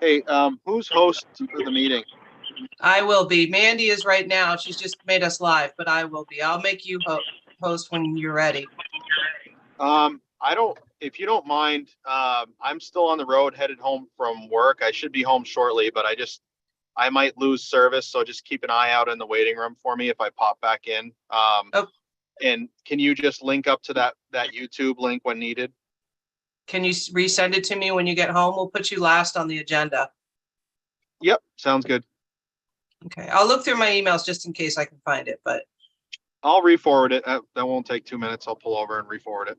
Hey, who's host for the meeting? I will be. Mandy is right now. She's just made us live, but I will be. I'll make you host when you're ready. If you don't mind, I'm still on the road headed home from work. I should be home shortly, but I might lose service. So just keep an eye out in the waiting room for me if I pop back in. Oh. And can you just link up to that YouTube link when needed? Can you resend it to me when you get home? We'll put you last on the agenda. Yep. Sounds good. Okay. I'll look through my emails just in case I can find it, but. I'll re-forward it. That won't take 2 minutes. I'll pull over and re-forward it.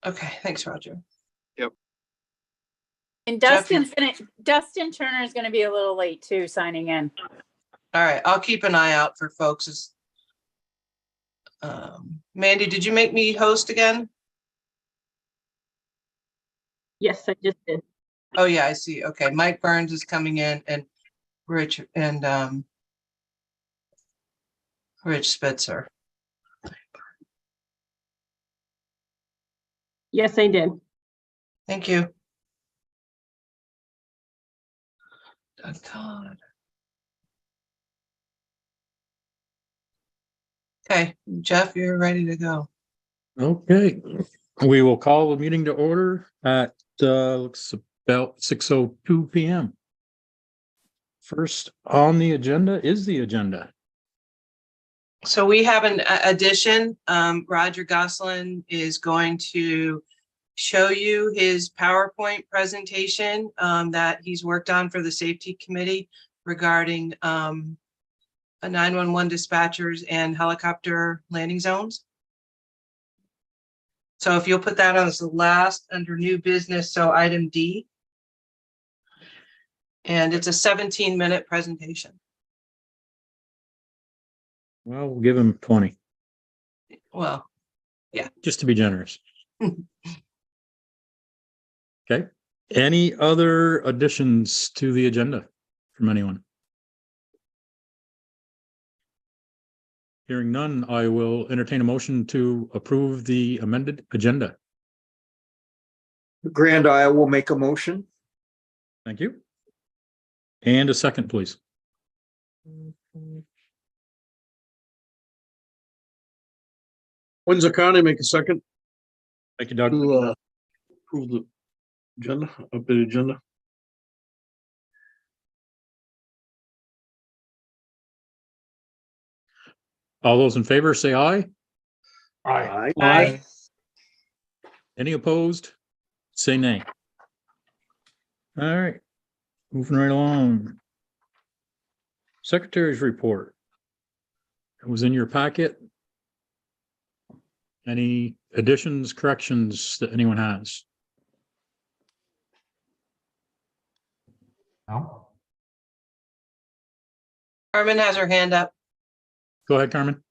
Okay. Thanks, Roger. Yep. And Dustin Turner is going to be a little late too, signing in. All right. I'll keep an eye out for folks. Mandy, did you make me host again? Yes, I just did. Oh yeah, I see. Okay. Mike Burns is coming in and Rich Spitzer. Yes, I did. Thank you. Doug Todd. Okay, Jeff, you're ready to go. Okay, we will call the meeting to order at looks about 6:02 p.m. First on the agenda is the agenda. So we have an addition. Roger Goslin is going to show you his PowerPoint presentation that he's worked on for the safety committee regarding 911 dispatchers and helicopter landing zones. So if you'll put that on as the last under new business, so item D. And it's a 17-minute presentation. Well, we'll give him 20. Well, yeah. Just to be generous. Okay. Any other additions to the agenda from anyone? Hearing none, I will entertain a motion to approve the amended agenda. Grand Isle will make a motion. Thank you. And a second, please. Windsor County make a second Thank you, Doug. to approve the agenda, updated agenda. All those in favor say aye. Aye. Aye. Any opposed? Say nay. All right, moving right along. Secretary's report. It was in your packet. Any additions, corrections that anyone has? No. Carmen has her hand up. Go ahead, Carmen.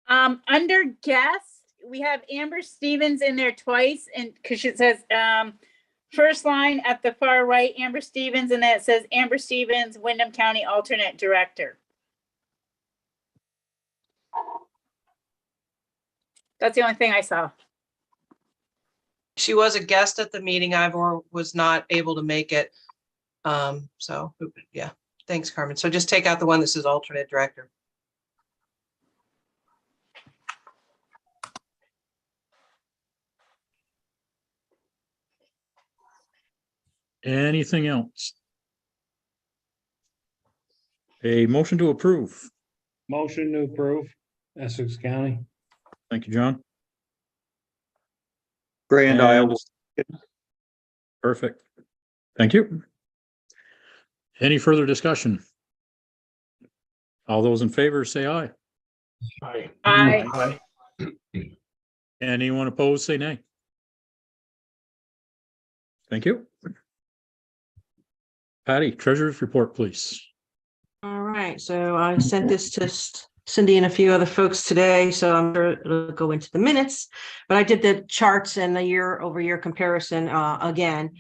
Under guest, we have Amber Stevens in there twice, and because it says first line at the far right, Amber Stevens, and then it says Amber Stevens, Windham County Alternate Director. That's the only thing I saw. She was a guest at the meeting. Ivor was not able to make it. So yeah, thanks, Carmen. So just take out the one that says alternate director. Anything else? A motion to approve. Motion to approve, Essex County. Thank you, John. Grand Isle will. Perfect. Thank you. Any further discussion? All those in favor say aye. Aye. Aye. Anyone opposed say nay. Thank you. Patty, treasurer's report, please. All right, so I sent this to Cindy and a few other folks today, so I'm sure it'll go into the minutes, but I did the charts and the year-over-year comparison again.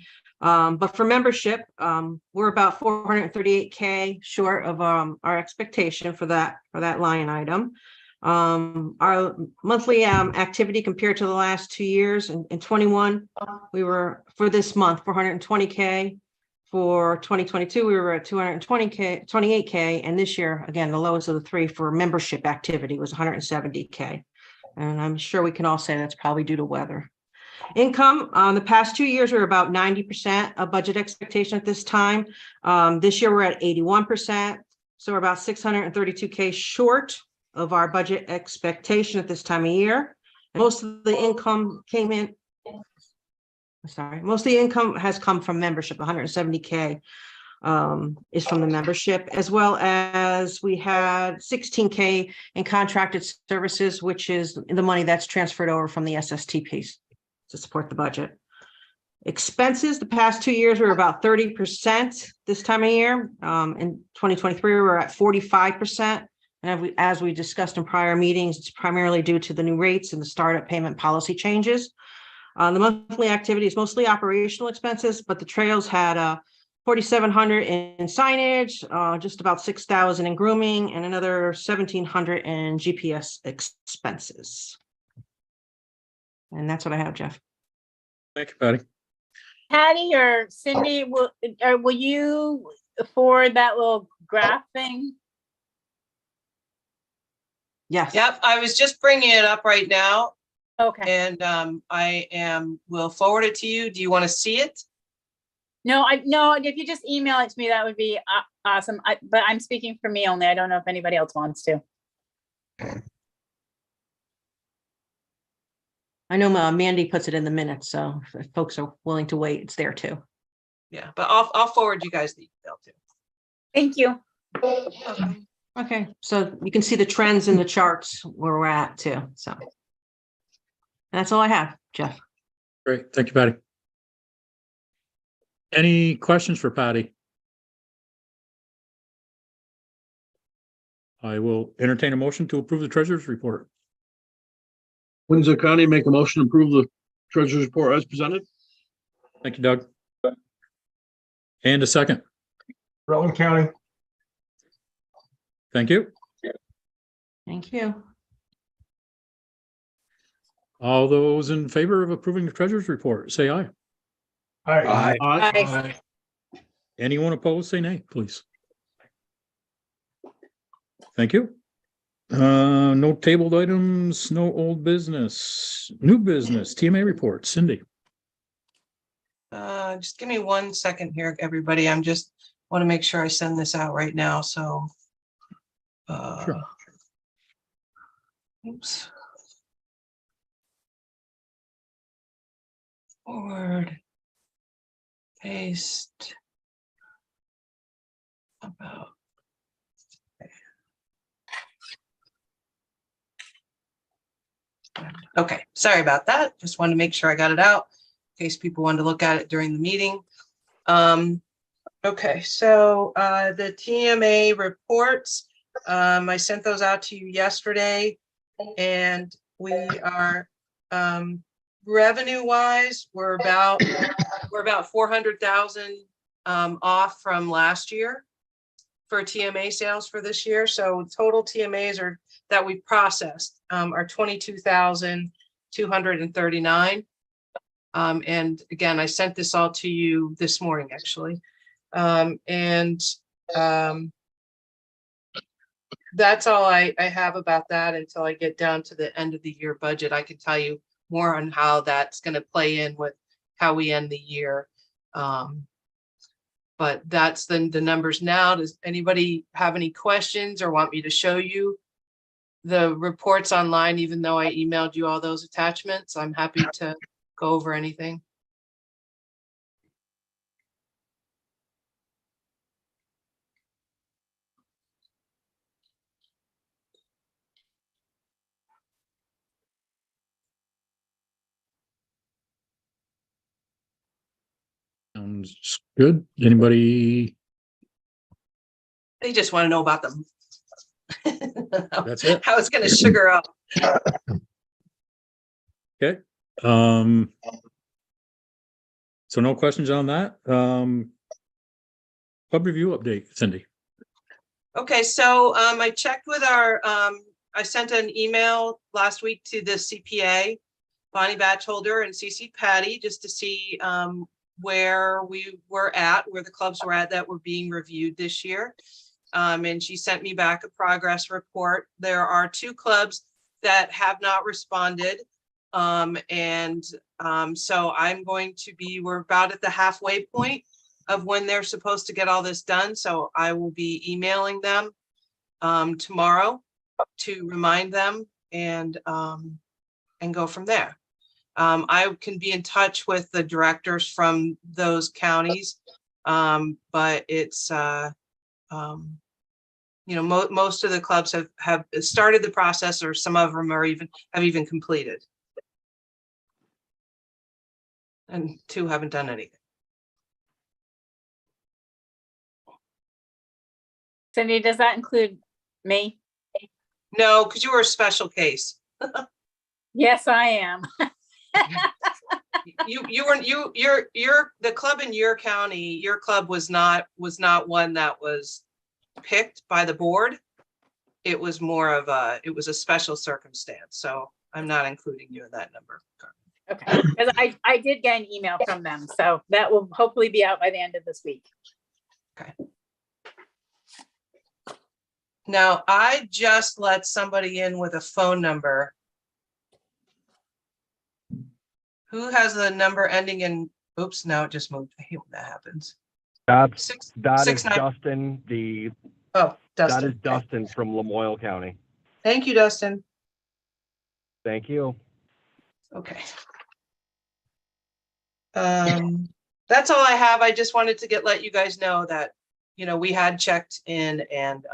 But for membership, we're about 438K short of our expectation for that line item. Our monthly activity compared to the last 2 years in 21, we were for this month 420K. for 2022, we were at 220K, 28K, and this year, again, the lowest of the three for membership activity was 170K. And I'm sure we can all say that's probably due to weather. Income, the past 2 years, we were about 90% of budget expectation at this time. This year, we're at 81%. So we're about 632K short of our budget expectation at this time of year. Most of the income came in. Most of the income has come from membership. 170K is from the membership, as well as we had 16K in contracted services, which is the money that's transferred over from the SSTPs to support the budget. Expenses, the past 2 years, we were about 30% this time of year. In 2023, we were at 45%. And as we discussed in prior meetings, it's primarily due to the new rates and the startup payment policy changes. The monthly activity is mostly operational expenses, but the trails had 4,700 in signage, just about 6,000 in grooming, and another 1,700 in GPS expenses. And that's what I have, Jeff. Thank you, Patty. Patty or Cindy, will you forward that little graph thing? Yes. Yep, I was just bringing it up right now, Okay. and will forward it to you. Do you want to see it? No, if you just email it to me, that would be awesome. But I'm speaking for me only. I don't know if anybody else wants to. I know Mandy puts it in the minutes, so if folks are willing to wait, it's there too. Yeah, but I'll forward you guys the email too. Thank you. Okay, so you can see the trends in the charts where we're at too, so. That's all I have, Jeff. Great. Thank you, Patty. Any questions for Patty? I will entertain a motion to approve the treasurer's report. Windsor County make a motion to approve the treasurer's report as presented. Thank you, Doug. And a second. Rutland County. Thank you. Thank you. All those in favor of approving the treasurer's report, say aye. Aye. Aye. Anyone opposed, say nay, please. Thank you. No tabled items, no old business, new business, TMA report. Cindy. Just give me 1 second here, everybody. I'm just want to make sure I send this out right now. So, Sure. Oops. Forward. Paste. About. Okay, sorry about that. Just wanted to make sure I got it out in case people wanted to look at it during the meeting. Okay, so the TMA reports, I sent those out to you yesterday, and we are revenue wise, we're about 400,000 off from last year for TMA sales for this year. So total TMAs are that we processed are 22,239. And again, I sent this all to you this morning, actually. That's all I have about that until I get down to the end of the year budget. I can tell you more on how that's going to play in with how we end the year. But that's the numbers now. Does anybody have any questions or want me to show you the reports online, even though I emailed you all those attachments? I'm happy to go over anything. Sounds good. Anybody? They just want to know about them. That's it. How it's going to sugar up. Okay. So no questions on that. Pub review update, Cindy. Okay, so I checked with our, I sent an email last week to the CPA, Bonnie Batcholder and CC Patty, just to see where we were at, where the clubs were at that were being reviewed this year. And she sent me back a progress report. There are 2 clubs that have not responded. So I'm going to be, we're about at the halfway point of when they're supposed to get all this done. So I will be emailing them tomorrow to remind them and go from there. I can be in touch with the directors from those counties, but it's, you know, most of the clubs have started the process, or some of them are have even completed. And 2 haven't done anything. Cindy, does that include me? No, because you were a special case. Yes, I am. You're the club in your county, your club was not one that was picked by the board. It was more of it was a special circumstance. So I'm not including you in that number. Okay, because I did get an email from them, so that will hopefully be out by the end of this week. Okay. Now, I just let somebody in with a phone number. Who has the number ending in, oops, now it just moved. I hate when that happens. That Six, is 9. Dustin, Oh, that Dustin. is Dustin from Lamoille County. Thank you, Dustin. Thank you. Okay. That's all I have. I just wanted to let you guys know that, you know, we had checked in and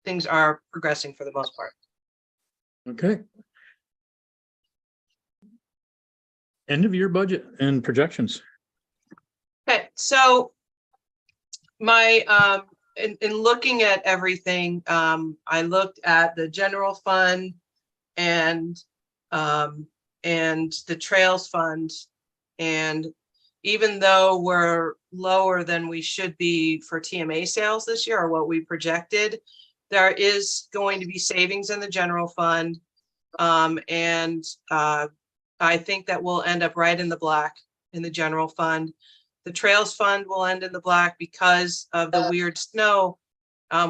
things are progressing for the most part. Okay. End of year budget and projections. Okay, so my in looking at everything, I looked at the general fund and the trails fund, and even though we're lower than we should be for TMA sales this year, or what we projected, there is going to be savings in the general fund, and I think that we'll end up right in the black in the general fund. The trails fund will end in the black because of the weird snow.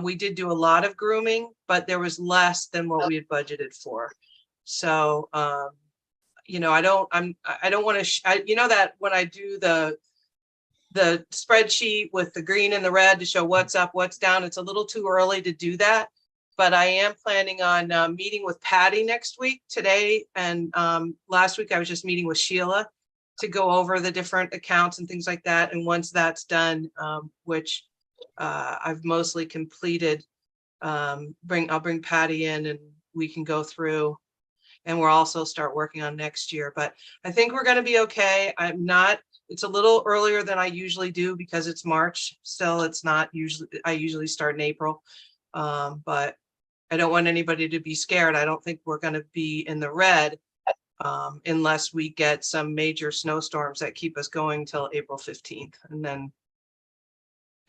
We did do a lot of grooming, but there was less than what we had budgeted for. So, you know, I don't want to, you know, that when I do the spreadsheet with the green and the red to show what's up, what's down, it's a little too early to do that. But I am planning on meeting with Patty next week, today. And last week I was just meeting with Sheila to go over the different accounts and things like that. And once that's done, which I've mostly completed, I'll bring Patty in and we can go through, and we'll also start working on next year. But I think we're going to be okay. It's a little earlier than I usually do because it's March. Still, it's not usually, I usually start in April. But I don't want anybody to be scared. I don't think we're going to be in the red unless we get some major snowstorms that keep us going till April 15th.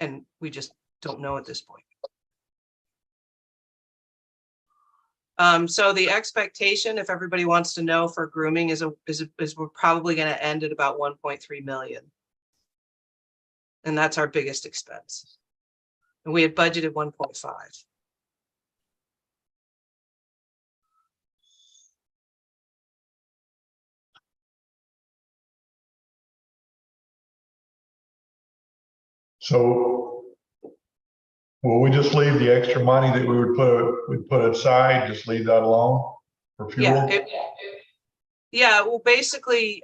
And we just don't know at this point. So the expectation, if everybody wants to know, for grooming is we're probably going to end at about 1.3 million. And that's our biggest expense. And we had budgeted 1.5. So will we just leave the extra money that we'd put aside, just leave that alone for fuel? Yeah, well, basically,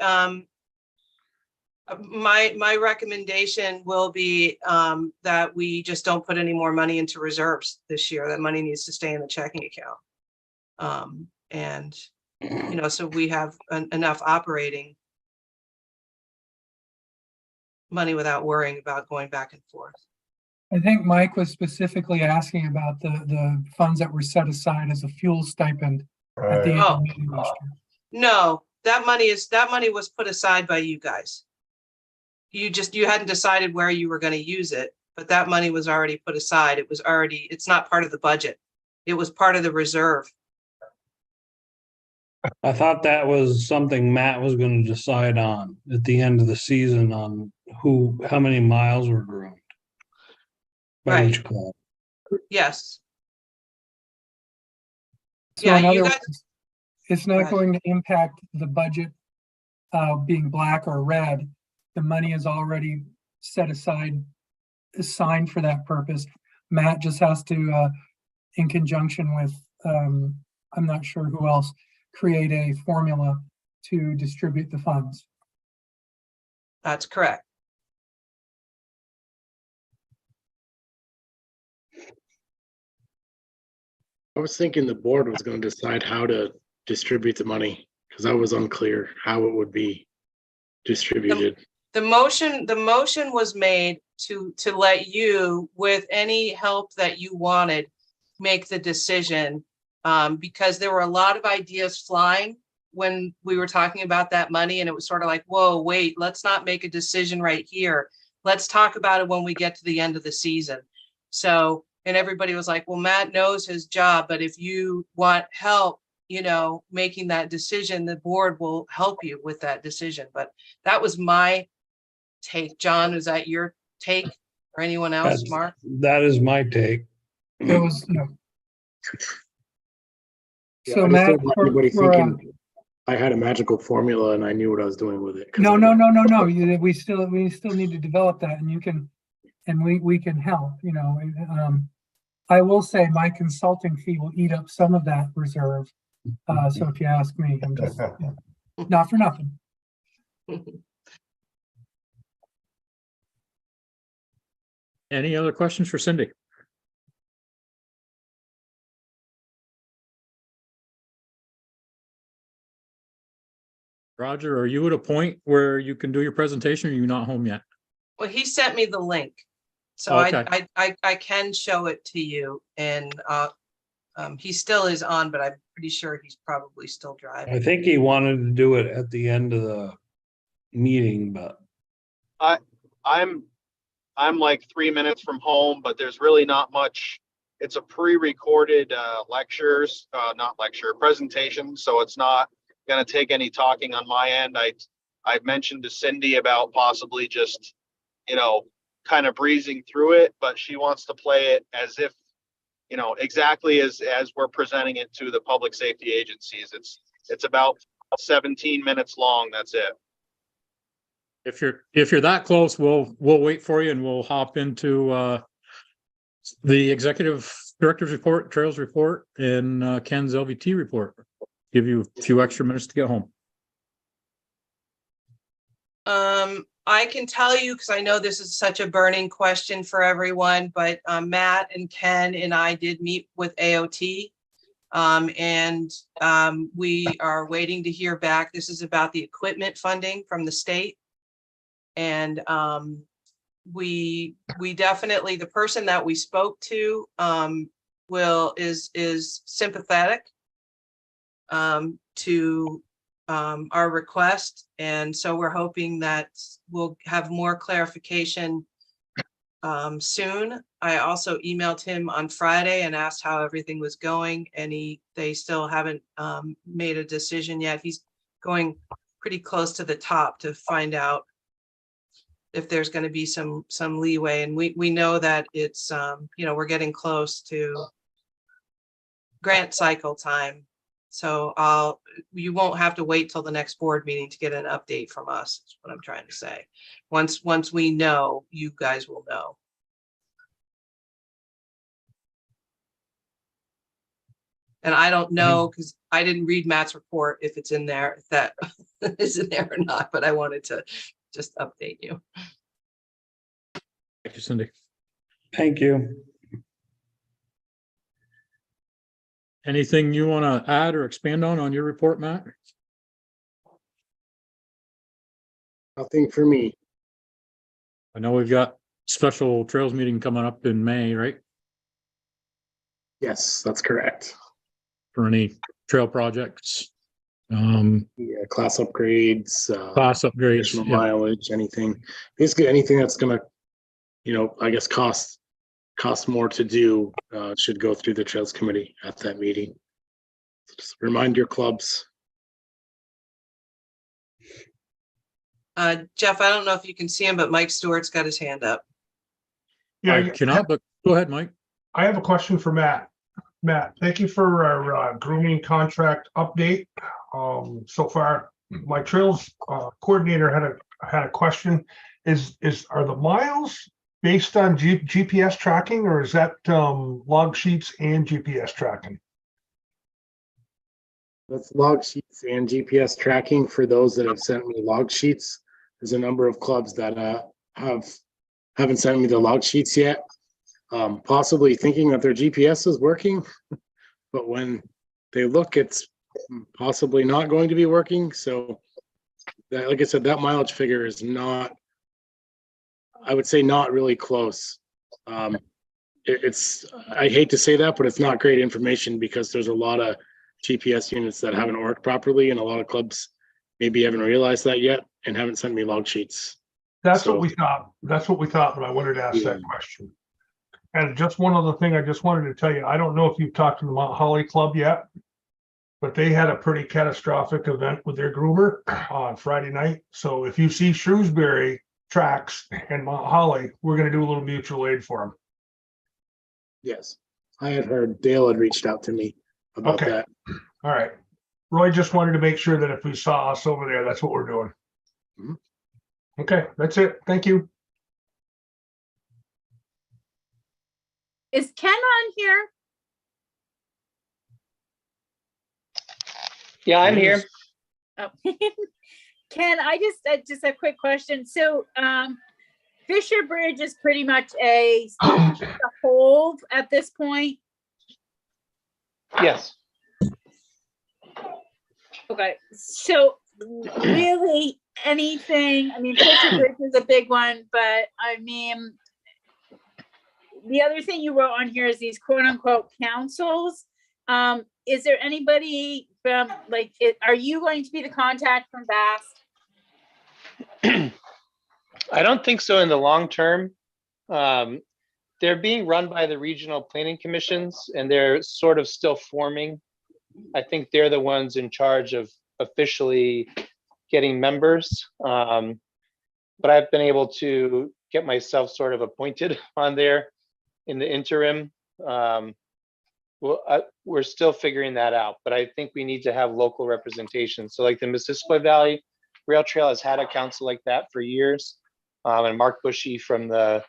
my recommendation will be that we just don't put any more money into reserves this year. That money needs to stay in the checking account. And, you know, so we have enough operating money without worrying about going back and forth. I think Mike was specifically asking about the funds that were set aside as a fuel stipend at the end of the meeting last year. No, that money was put aside by you guys. You hadn't decided where you were going to use it, but that money was already put aside. It's not part of the budget. It was part of the reserve. I thought that was something Matt was gonna decide on at the end of the season on how many miles were groomed. By Right. each club. Yes. So Yeah, in you other guys, words, it's Go not ahead. going to impact the budget being black or red. The money is already set aside, assigned for that purpose. Matt just has to, in conjunction with, I'm not sure who else, create a formula to distribute the funds. that's correct. I was thinking the board was going to decide how to distribute the money because I was unclear how it would be distributed. The motion was made to let you, with any help that you wanted, make the decision. Because there were a lot of ideas flying when we were talking about that money, and it was sort of like, whoa, wait, let's not make a decision right here. Let's talk about it when we get to the end of the season. So, and everybody was like, well, Matt knows his job, but if you want help, making that decision, the board will help you with that decision. But that was my take. John, is that your take, or anyone else? Mark? That is my take. It was, Yeah, so I just Matt, don't want anybody for, thinking I had a magical formula and I knew what I was doing with it. 'cause no, I no, don't. no, no, no. We still need to develop that, and you can, and we can help, I will say my consulting fee will eat up some of that reserve. So if you ask me, I'm just, not for nothing. Any other questions for Cindy? Roger, are you at a point where you can do your presentation or are you not home yet? Well, he sent me the link, so Okay. I can show it to you, and he still is on, but I'm pretty sure he's probably still driving. I think he wanted to do it at the end of the meeting, but I'm like 3 minutes from home, but there's really not much. It's a pre-recorded presentation, so it's not going to take any talking on my end. I mentioned to Cindy about possibly just, kind of breezing through it, but she wants to play it as if, exactly as we're presenting it to the public safety agencies. It's about 17 minutes long. That's it. If you're that close, we'll wait for you and we'll hop into the executive director's report, trails report, and Ken's LVT report. Give you a few extra minutes to get home. I can tell you, because I know this is such a burning question for everyone, but Matt and Ken and I did meet with AOT. And we are waiting to hear back. This is about the equipment funding from the state. And we definitely, the person that we spoke to is sympathetic to our request. And so we're hoping that we'll have more clarification soon. I also emailed him on Friday and asked how everything was going, and they still haven't made a decision yet. He's going pretty close to the top to find out if there's going to be some leeway. And we know that it's we're getting close to grant cycle time. So you won't have to wait till the next board meeting to get an update from us, is what I'm trying to say. Once we know, you guys will know. And I don't know, because I didn't read Matt's report, if it's in there, if that is in there or not, but I wanted to just update you. Thank you, Cindy. thank you. Anything you want to add or expand on your report, Matt? Nothing for me. I know we've got special trails meeting coming up in May, right? Yes, that's correct. For any trail projects. Yeah, class upgrades, Class upgrades, additional yeah. mileage, anything. Basically anything that's gonna, I guess cost more to do should go through the trails committee at that meeting. So just remind your clubs Jeff, I don't know if you can see him, but Mike Stewart's got his hand up. I cannot, but go ahead, Mike. I have a question for Matt. Matt, thank you for our grooming contract update. So far, my trails coordinator had a question. Are the miles based on GPS tracking, or is that log sheets and GPS tracking? That's log sheets and GPS tracking for those that have sent me log sheets. There's a number of clubs that haven't sent me the log sheets yet. Possibly thinking that their GPS is working, but when they look, it's possibly not going to be working. So that, like I said, that mileage figure is not, I would say, not really close. It's, I hate to say that, but it's not great information because there's a lot of GPS units that haven't worked properly, and a lot of clubs maybe haven't realized that yet and haven't sent me log sheets. That's what we thought. That's what we thought, but I wanted to ask that question. And just one other thing I just wanted to tell you, I don't know if you've talked to the Mount Holly Club yet, but they had a pretty catastrophic event with their groomer on Friday night. So if you see Shrewsbury tracks and Mount Holly, we're going to do a little mutual aid for them. Yes, I had heard Dale had reached out to me about that. All right. Roy just wanted to make sure that if we saw us over there, that's what we're doing. Okay, that's it. Thank you. Is Ken on here? Yeah, I'm here. Oh. Ken, I just a quick question. So Fisher Bridge is pretty much a hold at this point. Yes. Okay, so really anything, I mean, Fisher Bridge is a big one, but I mean, the other thing you wrote on here is these quote unquote councils. Is there anybody from are you going to be the contact from Bass? I don't think so in the long term. They're being run by the regional planning commissions, and they're sort of still forming. I think they're the ones in charge of officially getting members. But I've been able to get myself sort of appointed on there in the interim. We're still figuring that out, but I think we need to have local representation. So like the Mississippi Valley Rail Trail has had a council like that for years. And Mark Bushy from the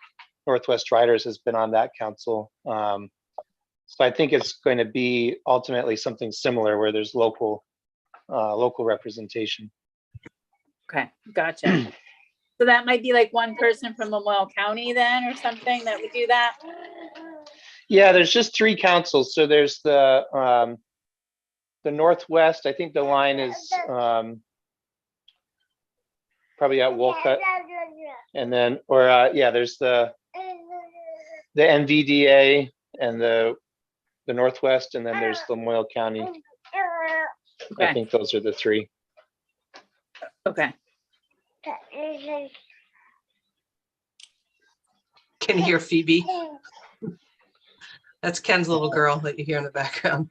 Northwest Riders has been on that council. So I think it's going to be ultimately something similar where there's local representation. Okay, gotcha. So that might be like one person from Lamoille County then, or something that would do that? Yeah, there's just 3 councils. So there's the Northwest. I think the line is probably at Wolcott, and then there's the NVDA and the Northwest, and then there's Lamoille County. Okay. I think those are the 3. Okay. Can you hear Phoebe? That's Ken's little girl that you hear in the background.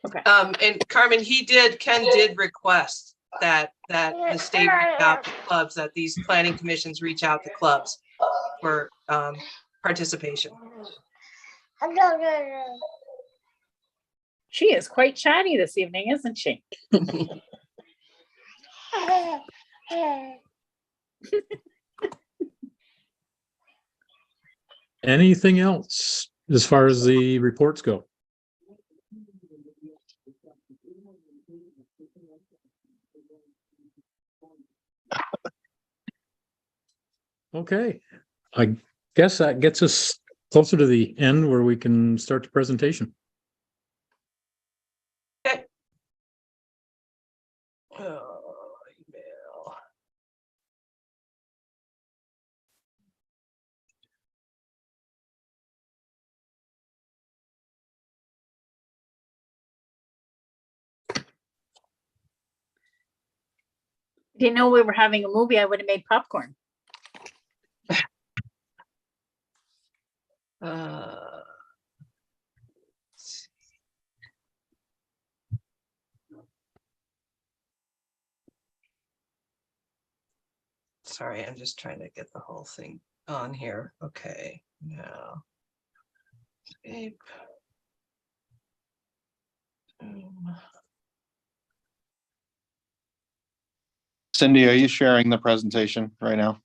Okay. And Carmen, Ken did request that the state reach out to clubs, that these planning commissions reach out to clubs for participation. She is quite chatty this evening, isn't she? Anything else as far as the reports go? Okay, I guess that gets us closer to the end where we can start the presentation. Okay. Email. Didn't know we were having a movie. I would have made popcorn. Sorry, I'm just trying to get the whole thing on here. Okay, now. Escape. Cindy, are you sharing the presentation right now?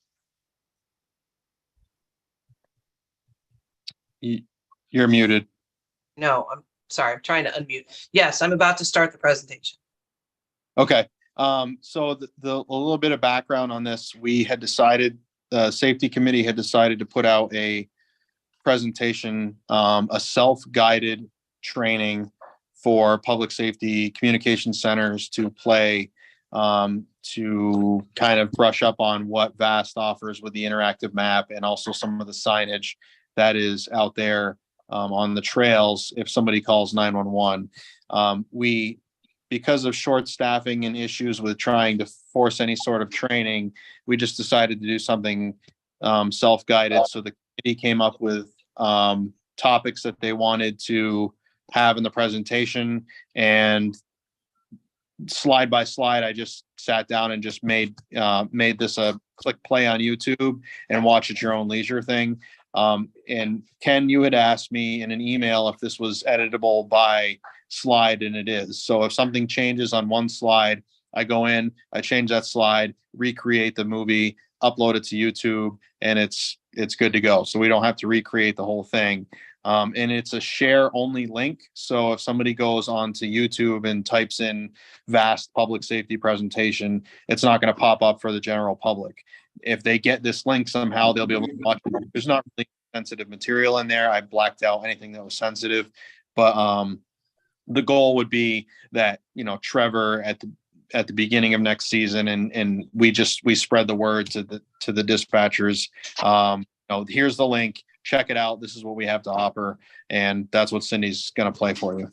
You're muted. No, I'm sorry, I'm trying to unmute. Yes, I'm about to start the presentation. Okay, so a little bit of background on this, we had decided, the safety committee had decided to put out a presentation, a self-guided training for public safety communication centers to play, to kind of brush up on what VAST offers with the interactive map and also some of the signage that is out there on the trails if somebody calls 911. Because of short staffing and issues with trying to force any sort of training, we just decided to do something self-guided. So the committee came up with topics that they wanted to have in the presentation, and slide by slide, I just sat down and just made this a click play on YouTube and watch at your own leisure thing. And Ken, you had asked me in an email if this was editable by slide, and it is. So if something changes on one slide, I go in, I change that slide, recreate the movie, upload it to YouTube, and it's good to go. So we don't have to recreate the whole thing. And it's a share only link. So if somebody goes onto YouTube and types in VAST public safety presentation, it's not going to pop up for the general public. If they get this link somehow, they'll be able to watch it. There's not really sensitive material in there. I blacked out anything that was sensitive, but the goal would be that, Trevor at the beginning of next season, and we spread the word to the dispatchers. Here's the link, check it out. This is what we have to offer. And that's what Cindy's going to play for you.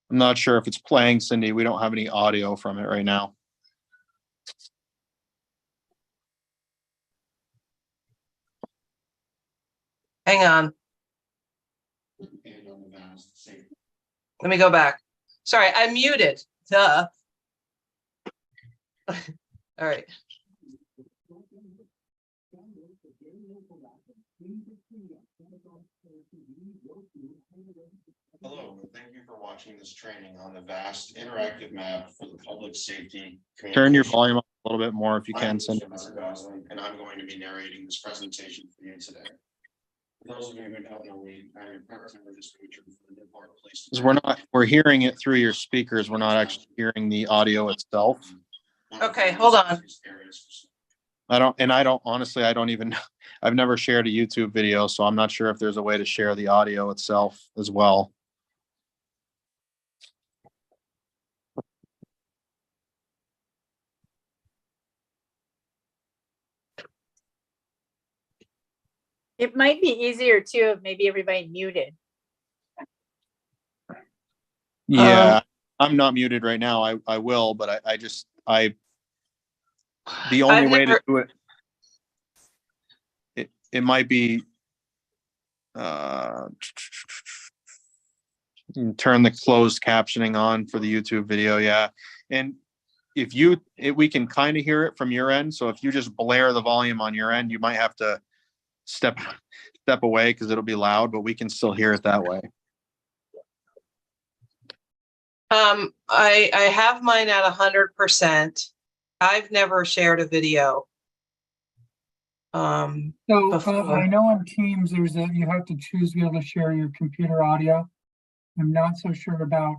I'm not sure if it's playing, Cindy. We don't have any audio from it right now. Hang on. Let me go back. Sorry, I'm muted. Duh. All right. Hello, and thank you for watching this training on the VAST interactive map for the public safety. Turn your volume up a little bit more if you can, Cindy. And I'm going to be narrating this presentation for you today. For those of you who don't know me, I'm a part-time register for the Newport Police. We're hearing it through your speakers. We're not actually hearing the audio itself. Okay, hold on. I don't honestly, I don't even know. I've never shared a YouTube video, so I'm not sure if there's a way to share the audio itself as well. It might be easier too if maybe everybody muted. Yeah, I'm not muted right now. I will, but the only way to do it might be turn the closed captioning on for the YouTube video. Yeah. And if we can kind of hear it from your end. So if you just blare the volume on your end, you might have to step away because it'll be loud, but we can still hear it that way. I have mine at 100%. I've never shared a video. I know on Teams, you have to choose to be able to share your computer audio. I'm not so sure about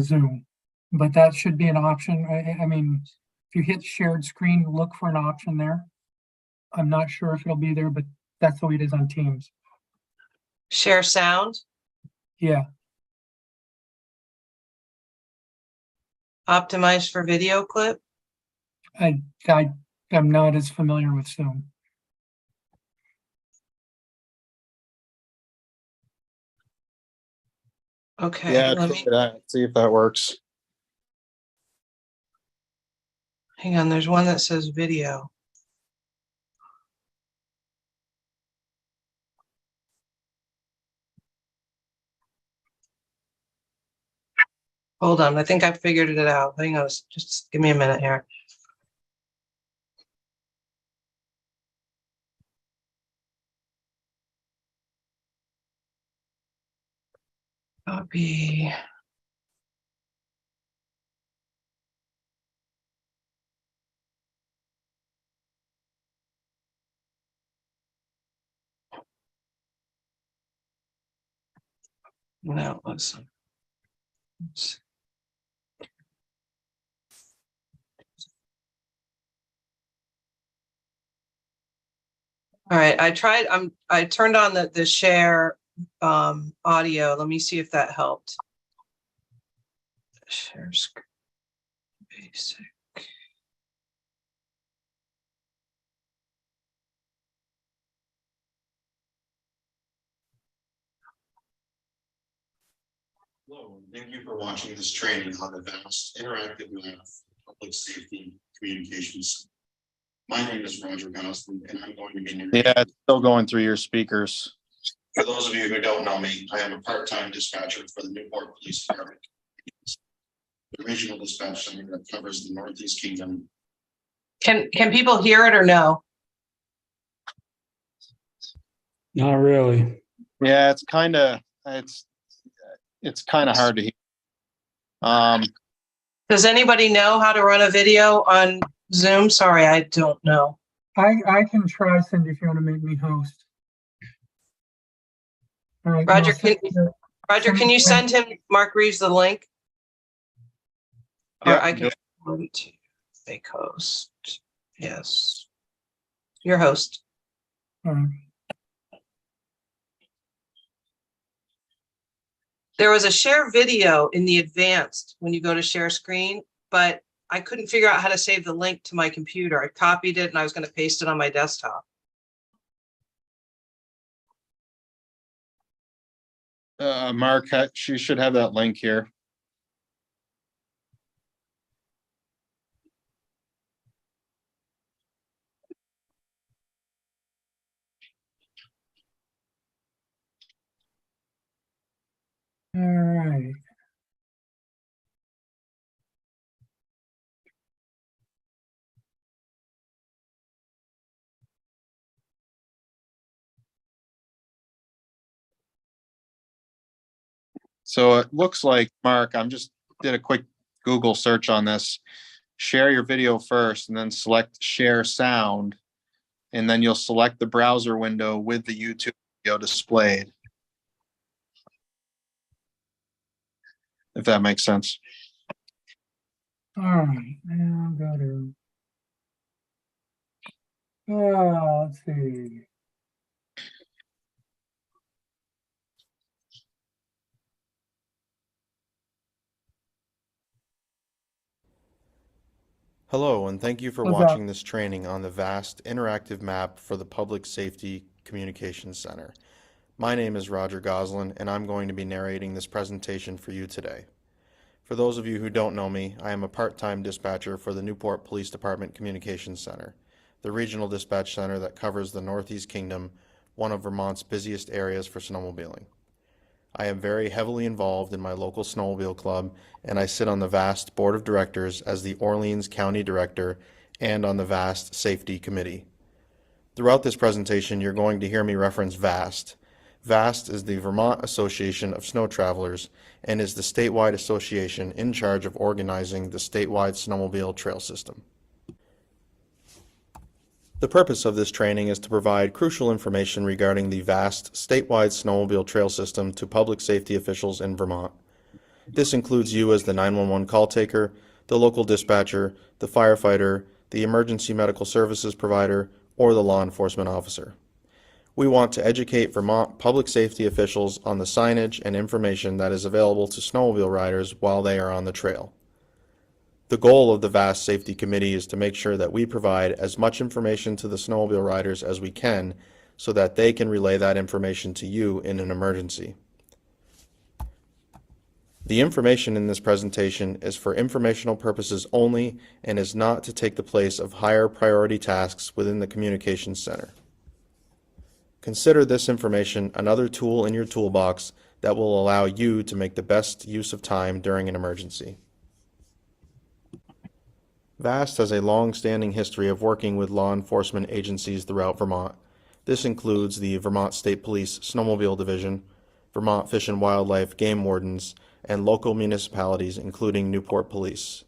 Zoom, but that should be an option. I mean, if you hit shared screen, look for an option there. I'm not sure if it'll be there, but that's the way it is on Teams. Share sound? Yeah. optimized for video clip? I am not as familiar with Zoom. Okay, Yeah, let try me, that, see if that works. hang on, there's one that says video. Hold on, I think I figured it out. Hang on, just give me a minute here. Copy. No, listen. Oops. All right, I turned on the share audio. Let me see if that helped. Share screen. Basic. Hello, and thank you for watching this training on the VAST Interactive Lab Public Safety Communications. My name is Roger Gosling, and I'm going to be narrating. Yeah, it's still going through your speakers. For those of you who don't know me, I am a part-time dispatcher for the Newport Police Department, the regional dispatch center that covers the Northeast Kingdom. Can people hear it or no? Not really. Yeah, it's kind of hard to hear. Does anybody know how to run a video on Zoom? Sorry, I don't know. I can try, Cindy, if you want to make me host. All right. Roger, no, can you send him, Mark Reeves, the link? Or Yeah, I can go to make host. Yes. Your host. all right. There was a share video in the advanced when you go to share screen, but I couldn't figure out how to save the link to my computer. I copied it and I was going to paste it on my desktop. Mark, she should have that link here. All right. So it looks like, Mark, did a quick Google search on this. Share your video first and then select share sound. And then you'll select the browser window with the YouTube video displayed. If that makes sense. All right. Now go to. Oh, let's see. Hello, and thank you for What's watching up? this training on the VAST Interactive Map for the Public Safety Communications Center. My name is Roger Goslin, and I'm going to be narrating this presentation for you today. For those of you who don't know me, I am a part-time dispatcher for the Newport Police Department Communications Center, the regional dispatch center that covers the Northeast Kingdom, one of Vermont's busiest areas for snowmobiling. I am very heavily involved in my local snowmobile club, and I sit on the VAST Board of Directors as the Orleans County Director and on the VAST Safety Committee. Throughout this presentation, you're going to hear me reference VAST. VAST is the Vermont Association of Snow Travelers and is the statewide association in charge of organizing the statewide snowmobile trail system. The purpose of this training is to provide crucial information regarding the VAST statewide snowmobile trail system to public safety officials in Vermont. This includes you as the 911 call taker, the local dispatcher, the firefighter, the emergency medical services provider, or the law enforcement officer. We want to educate Vermont public safety officials on the signage and information that is available to snowmobile riders while they are on the trail. The goal of the VAST Safety Committee is to make sure that we provide as much information to the snowmobile riders as we can so that they can relay that information to you in an emergency. The information in this presentation is for informational purposes only and is not to take the place of higher priority tasks within the Communications Center. Consider this information another tool in your toolbox that will allow you to make the best use of time during an emergency. VAST has a long-standing history of working with law enforcement agencies throughout Vermont. This includes the Vermont State Police Snowmobile Division, Vermont Fish and Wildlife Game Wardens, and local municipalities including Newport Police.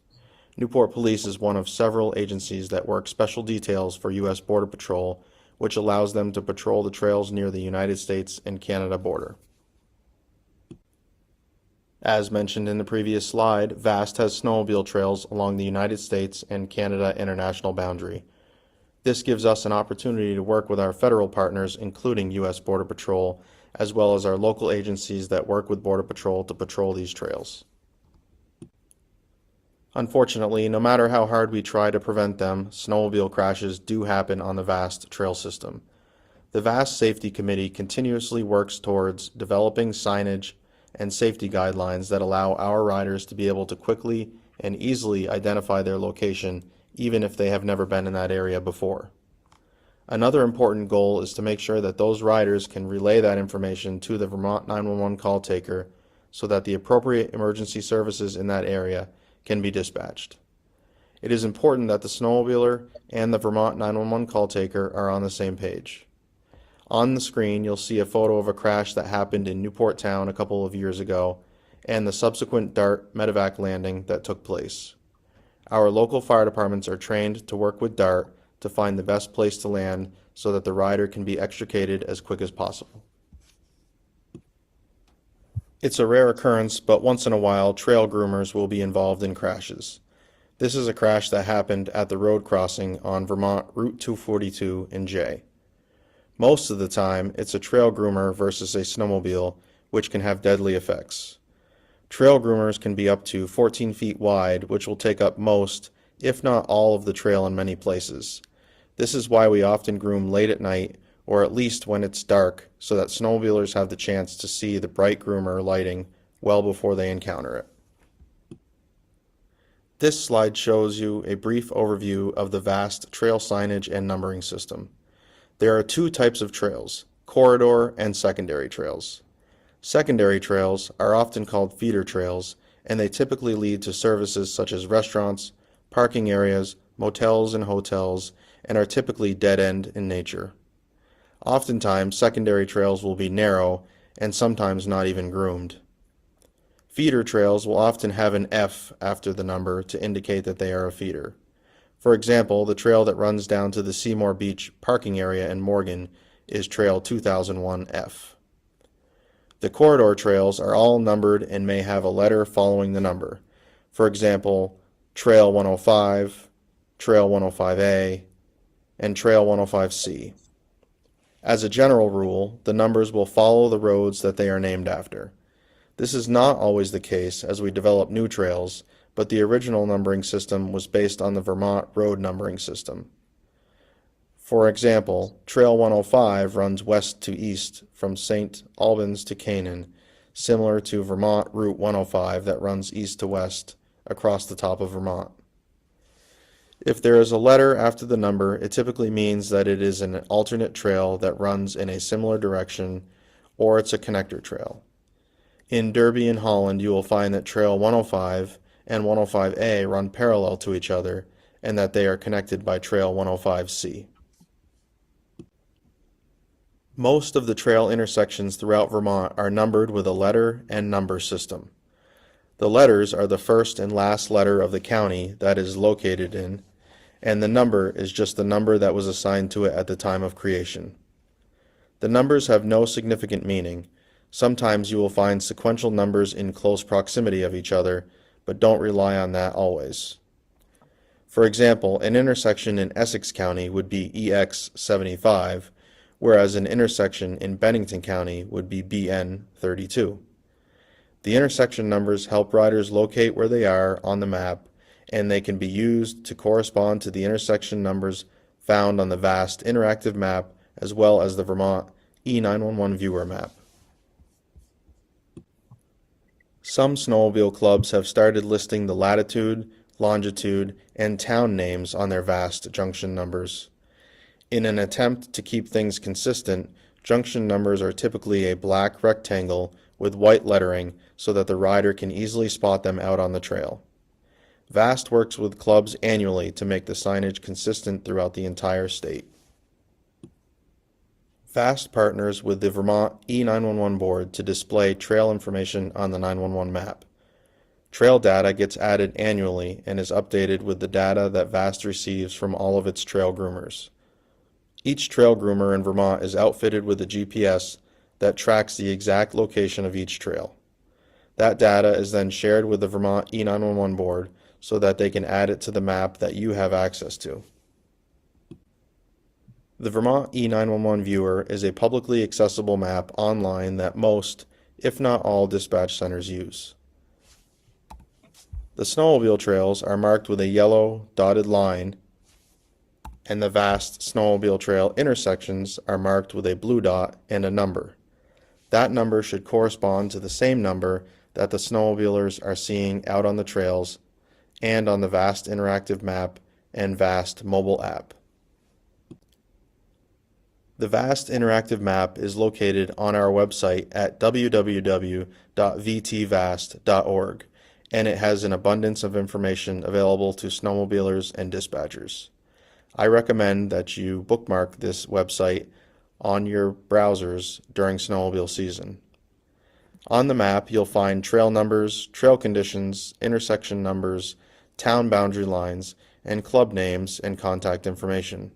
Newport Police is one of several agencies that work special details for U.S. Border Patrol, which allows them to patrol the trails near the United States and Canada border. As mentioned in the previous slide, VAST has snowmobile trails along the United States and Canada international boundary. This gives us an opportunity to work with our federal partners, including U.S. Border Patrol, as well as our local agencies that work with Border Patrol to patrol these trails. Unfortunately, no matter how hard we try to prevent them, snowmobile crashes do happen on the VAST trail system. The VAST Safety Committee continuously works towards developing signage and safety guidelines that allow our riders to be able to quickly and easily identify their location, even if they have never been in that area before. Another important goal is to make sure that those riders can relay that information to the Vermont 911 call taker so that the appropriate emergency services in that area can be dispatched. It is important that the snowmobiler and the Vermont 911 call taker are on the same page. On the screen, you'll see a photo of a crash that happened in Newport Town a couple of years ago and the subsequent DART medevac landing that took place. Our local fire departments are trained to work with DART to find the best place to land so that the rider can be extricated as quick as possible. It's a rare occurrence, but once in a while, trail groomers will be involved in crashes. This is a crash that happened at the road crossing on Vermont Route 242 in Jay. Most of the time, it's a trail groomer versus a snowmobile, which can have deadly effects. Trail groomers can be up to 14 feet wide, which will take up most, if not all, of the trail in many places. This is why we often groom late at night, or at least when it's dark, so that snowmobilers have the chance to see the bright groomer lighting well before they encounter it. This slide shows you a brief overview of the VAST trail signage and numbering system. There are two types of trails, corridor and secondary trails. Secondary trails are often called feeder trails, and they typically lead to services such as restaurants, parking areas, motels and hotels, and are typically dead-end in nature. Oftentimes, secondary trails will be narrow and sometimes not even groomed. Feeder trails will often have an F after the number to indicate that they are a feeder. For example, the trail that runs down to the Seymour Beach parking area in Morgan is Trail 2001F. The corridor trails are all numbered and may have a letter following the number. For example, Trail 105, Trail 105A, and Trail 105C. As a general rule, the numbers will follow the roads that they are named after. This is not always the case as we develop new trails, but the original numbering system was based on the Vermont road numbering system. For example, Trail 105 runs west to east from St. Albans to Canaan, similar to Vermont Route 105 that runs east to west across the top of Vermont. If there is a letter after the number, it typically means that it is an alternate trail that runs in a similar direction, or it's a connector trail. In Derby and Holland, you will find that Trail 105 and 105A run parallel to each other, and that they are connected by Trail 105C. Most of the trail intersections throughout Vermont are numbered with a letter and number system. The letters are the first and last letter of the county that is located in, and the number is just the number that was assigned to it at the time of creation. The numbers have no significant meaning. Sometimes you will find sequential numbers in close proximity of each other, but don't rely on that always. For example, an intersection in Essex County would be EX 75, whereas an intersection in Bennington County would be BN 32. The intersection numbers help riders locate where they are on the map, and they can be used to correspond to the intersection numbers found on the VAST interactive map as well as the Vermont E911 viewer map. Some snowmobile clubs have started listing the latitude, longitude, and town names on their VAST junction numbers. In an attempt to keep things consistent, junction numbers are typically a black rectangle with white lettering so that the rider can easily spot them out on the trail. VAST works with clubs annually to make the signage consistent throughout the entire state. VAST partners with the Vermont E911 board to display trail information on the 911 map. Trail data gets added annually and is updated with the data that VAST receives from all of its trail groomers. Each trail groomer in Vermont is outfitted with a GPS that tracks the exact location of each trail. That data is then shared with the Vermont E911 board so that they can add it to the map that you have access to. The Vermont E911 viewer is a publicly accessible map online that most, if not all, dispatch centers use. The snowmobile trails are marked with a yellow dotted line, and the VAST snowmobile trail intersections are marked with a blue dot and a number. That number should correspond to the same number that the snowmobilers are seeing out on the trails and on the VAST interactive map and VAST mobile app. The VAST interactive map is located on our website at www.vtvast.org, and it has an abundance of information available to snowmobilers and dispatchers. I recommend that you bookmark this website on your browsers during snowmobile season. On the map, you'll find trail numbers, trail conditions, intersection numbers, town boundary lines, and club names and contact information.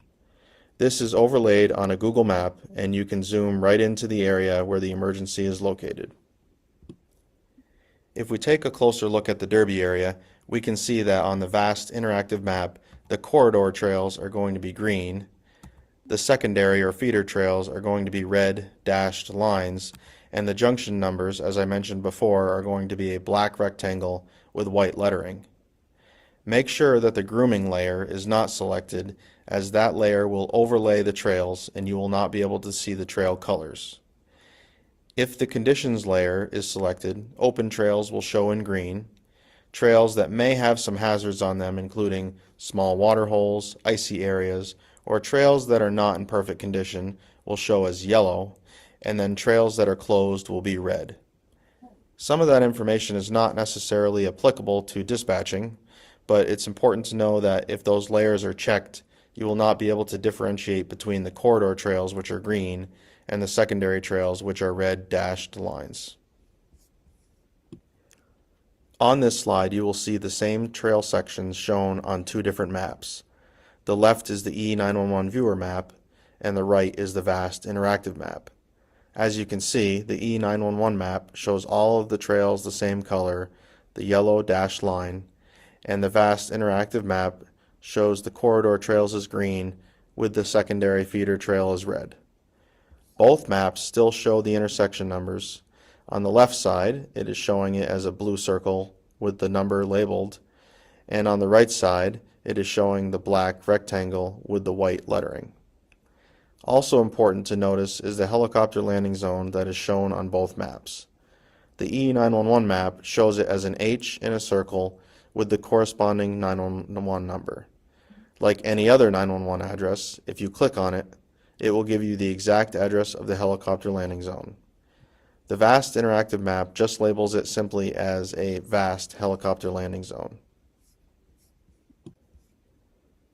This is overlaid on a Google map, and you can zoom right into the area where the emergency is located. If we take a closer look at the Derby area, we can see that on the VAST interactive map, the corridor trails are going to be green, the secondary or feeder trails are going to be red dashed lines, and the junction numbers, as I mentioned before, are going to be a black rectangle with white lettering. Make sure that the grooming layer is not selected, as that layer will overlay the trails and you will not be able to see the trail colors. If the conditions layer is selected, open trails will show in green. Trails that may have some hazards on them, including small water holes, icy areas, or trails that are not in perfect condition, will show as yellow, and then trails that are closed will be red. Some of that information is not necessarily applicable to dispatching, but it's important to know that if those layers are checked, you will not be able to differentiate between the corridor trails, which are green, and the secondary trails, which are red dashed lines. On this slide, you will see the same trail sections shown on two different maps. The left is the E911 viewer map, and the right is the VAST interactive map. As you can see, the E911 map shows all of the trails the same color, the yellow dashed line, and the VAST interactive map shows the corridor trails as green with the secondary feeder trail as red. Both maps still show the intersection numbers. On the left side, it is showing it as a blue circle with the number labeled, and on the right side, it is showing the black rectangle with the white lettering. Also important to notice is the helicopter landing zone that is shown on both maps. The E911 map shows it as an H in a circle with the corresponding 911 number. Like any other 911 address, if you click on it, it will give you the exact address of the helicopter landing zone. The VAST interactive map just labels it simply as a VAST helicopter landing zone.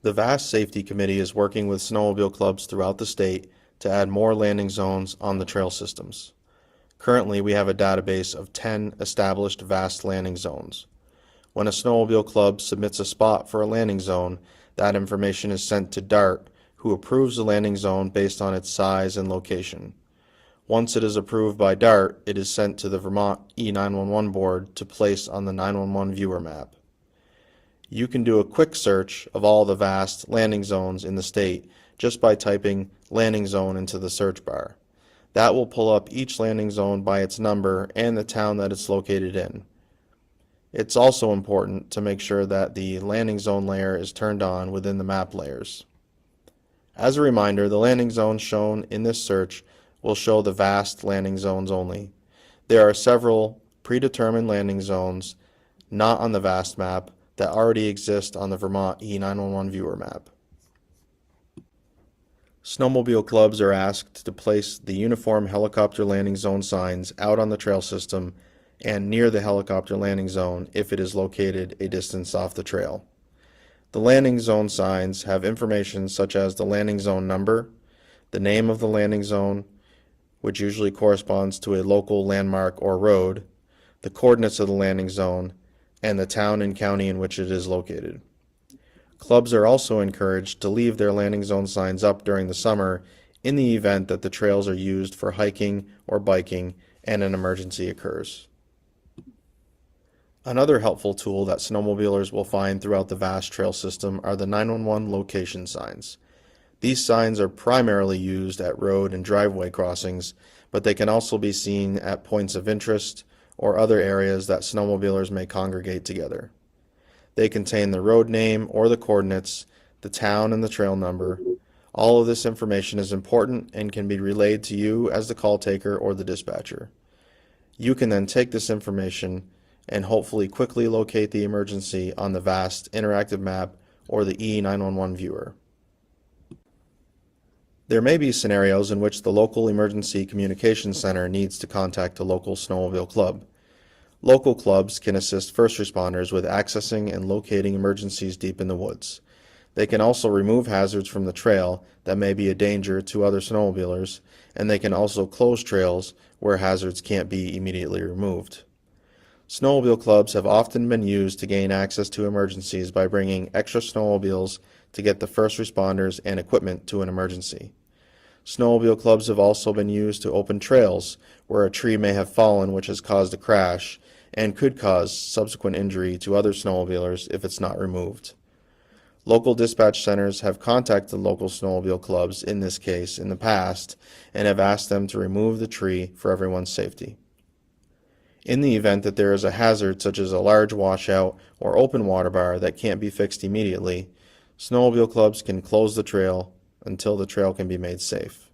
The VAST Safety Committee is working with snowmobile clubs throughout the state to add more landing zones on the trail systems. Currently, we have a database of 10 established VAST landing zones. When a snowmobile club submits a spot for a landing zone, that information is sent to DART, who approves the landing zone based on its size and location. Once it is approved by DART, it is sent to the Vermont E911 board to place on the 911 viewer map. You can do a quick search of all the VAST landing zones in the state just by typing landing zone into the search bar. That will pull up each landing zone by its number and the town that it's located in. It's also important to make sure that the landing zone layer is turned on within the map layers. As a reminder, the landing zones shown in this search will show the vast landing zones only. There are several predetermined landing zones not on the vast map that already exist on the Vermont E911 viewer map. Snowmobile clubs are asked to place the uniform helicopter landing zone signs out on the trail system and near the helicopter landing zone if it is located a distance off the trail. The landing zone signs have information such as the landing zone number, the name of the landing zone, which usually corresponds to a local landmark or road, the coordinates of the landing zone, and the town and county in which it is located. Clubs are also encouraged to leave their landing zone signs up during the summer in the event that the trails are used for hiking or biking and an emergency occurs. Another helpful tool that snowmobilers will find throughout the vast trail system are the 911 location signs. These signs are primarily used at road and driveway crossings, but they can also be seen at points of interest or other areas that snowmobilers may congregate together. They contain the road name or the coordinates, the town and the trail number. All of this information is important and can be relayed to you as the call taker or the dispatcher. You can then take this information and hopefully quickly locate the emergency on the vast interactive map or the E911 viewer. There may be scenarios in which the local emergency communications center needs to contact a local snowmobile club. Local clubs can assist first responders with accessing and locating emergencies deep in the woods. They can also remove hazards from the trail that may be a danger to other snowmobilers, and they can also close trails where hazards can't be immediately removed. Snowmobile clubs have often been used to gain access to emergencies by bringing extra snowmobiles to get the first responders and equipment to an emergency. Snowmobile clubs have also been used to open trails where a tree may have fallen which has caused a crash and could cause subsequent injury to other snowmobilers if it's not removed. Local dispatch centers have contacted local snowmobile clubs in this case in the past and have asked them to remove the tree for everyone's safety. In the event that there is a hazard such as a large washout or open water bar that can't be fixed immediately, snowmobile clubs can close the trail until the trail can be made safe.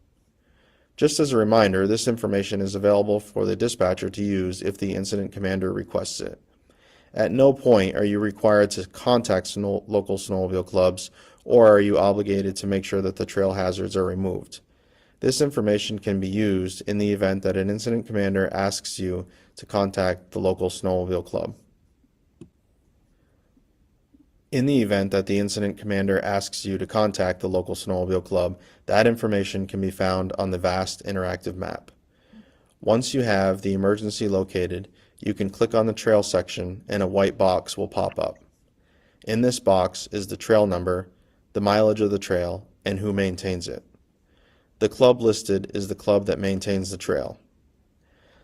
Just as a reminder, this information is available for the dispatcher to use if the incident commander requests it. At no point are you required to contact local snowmobile clubs, or are you obligated to make sure that the trail hazards are removed. This information can be used in the event that an incident commander asks you to contact the local snowmobile club. In the event that the incident commander asks you to contact the local snowmobile club, that information can be found on the vast interactive map. Once you have the emergency located, you can click on the trail section and a white box will pop up. In this box is the trail number, the mileage of the trail, and who maintains it. The club listed is the club that maintains the trail.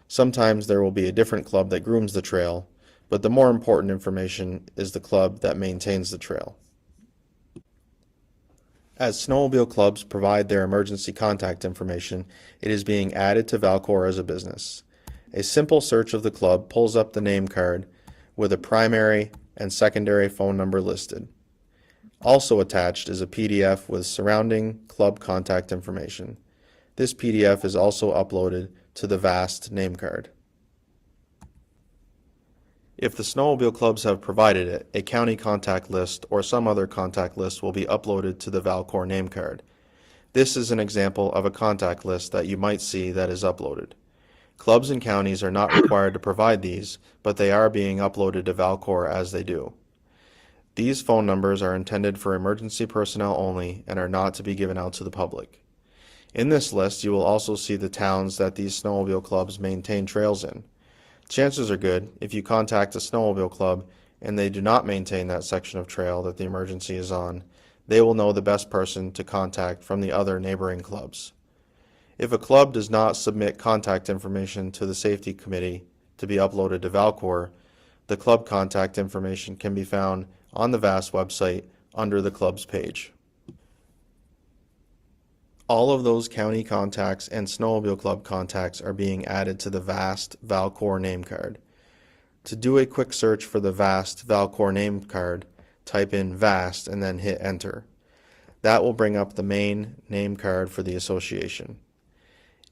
Sometimes there will be a different club that grooms the trail, but the more important information is the club that maintains the trail. As snowmobile clubs provide their emergency contact information, it is being added to Valcor as a business. A simple search of the club pulls up the name card with a primary and secondary phone number listed. Also attached is a PDF with surrounding club contact information. This PDF is also uploaded to the VAST name card. If the snowmobile clubs have provided it, a county contact list or some other contact list will be uploaded to the Valcor name card. This is an example of a contact list that you might see that is uploaded. Clubs and counties are not required to provide these, but they are being uploaded to Valcor as they do. These phone numbers are intended for emergency personnel only and are not to be given out to the public. In this list, you will also see the towns that these snowmobile clubs maintain trails in. Chances are good, if you contact a snowmobile club and they do not maintain that section of trail that the emergency is on, they will know the best person to contact from the other neighboring clubs. If a club does not submit contact information to the safety committee to be uploaded to Valcor, the club contact information can be found on the VAST website under the club's page. All of those county contacts and snowmobile club contacts are being added to the VAST Valcor name card. To do a quick search for the VAST Valcor name card, type in VAST and then hit enter. That will bring up the main name card for the association.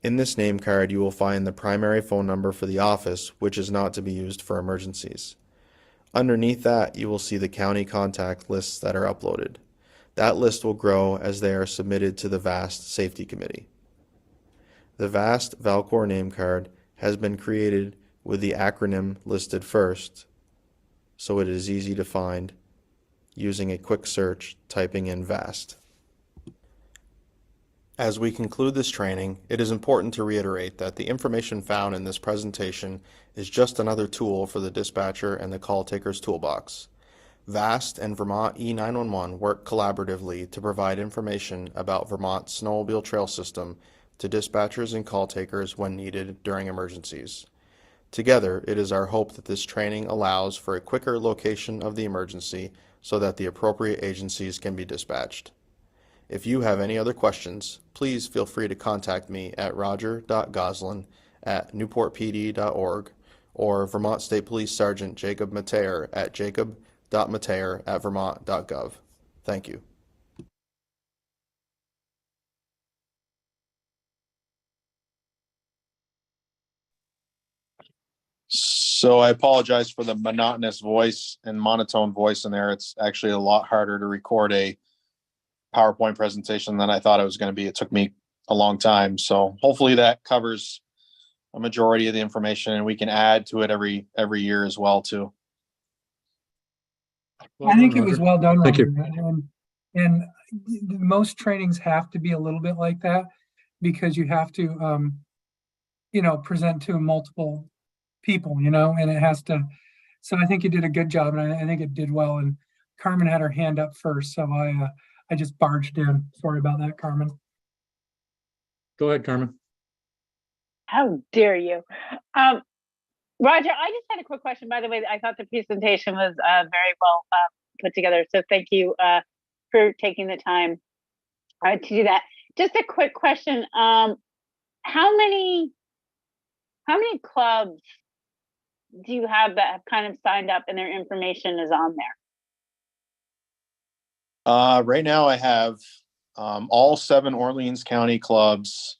In this name card, you will find the primary phone number for the office, which is not to be used for emergencies. Underneath that, you will see the county contact lists that are uploaded. That list will grow as they are submitted to the VAST Safety Committee. The VAST Valcor name card has been created with the acronym listed first, so it is easy to find using a quick search typing in VAST. As we conclude this training, it is important to reiterate that the information found in this presentation is just another tool for the dispatcher and the call taker's toolbox. VAST and Vermont E911 work collaboratively to provide information about Vermont's snowmobile trail system to dispatchers and call takers when needed during emergencies. Together, it is our hope that this training allows for a quicker location of the emergency so that the appropriate agencies can be dispatched. If you have any other questions, please feel free to contact me at roger.goslin@newportpd.org or Vermont State Police Sergeant Jacob Mateer at jacob.mateer@vermont.gov. Thank you. So I apologize for the monotonous voice and monotone voice in there. It's actually a lot harder to record a PowerPoint presentation than I thought it was going to be. It took me a long time. So hopefully that covers a majority of the information, and we can add to it every year as well too. I think it was well done, Thank you. Roger. And most trainings have to be a little bit like that because you have to, present to multiple people, and it has to. So I think you did a good job, and I think it did well. And Carmen had her hand up first, so I just barged in. Sorry about that, Carmen. Go ahead, Carmen. How dare you? Roger, I just had a quick question. By the way, I thought the presentation was very well put together. So thank you for taking the time to do that. Just a quick question. How many clubs do you have that have kind of signed up and their information is on there? Right now I have all 7 Orleans County clubs,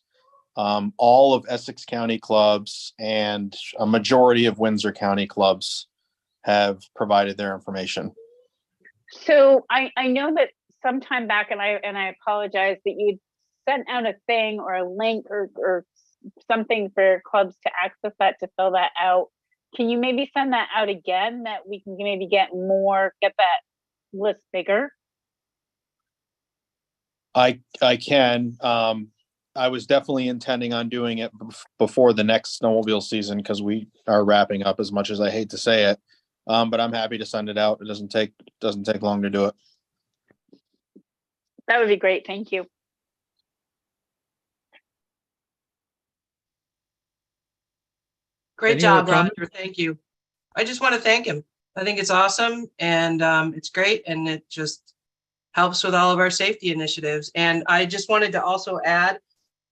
all of Essex County clubs, and a majority of Windsor County clubs have provided their information. So I know that sometime back, and I apologize, that you sent out a thing or a link or something for clubs to access that, to fill that out. Can you maybe send that out again, that we can maybe get that list bigger? I can. I was definitely intending on doing it before the next snowmobile season because we are wrapping up, as much as I hate to say it. But I'm happy to send it out. It doesn't take long to do it. That would be great. Thank you. Great Any job, other comment? Roger. Thank you. I just want to thank him. I think it's awesome and it's great, and it just helps with all of our safety initiatives. And I just wanted to also add,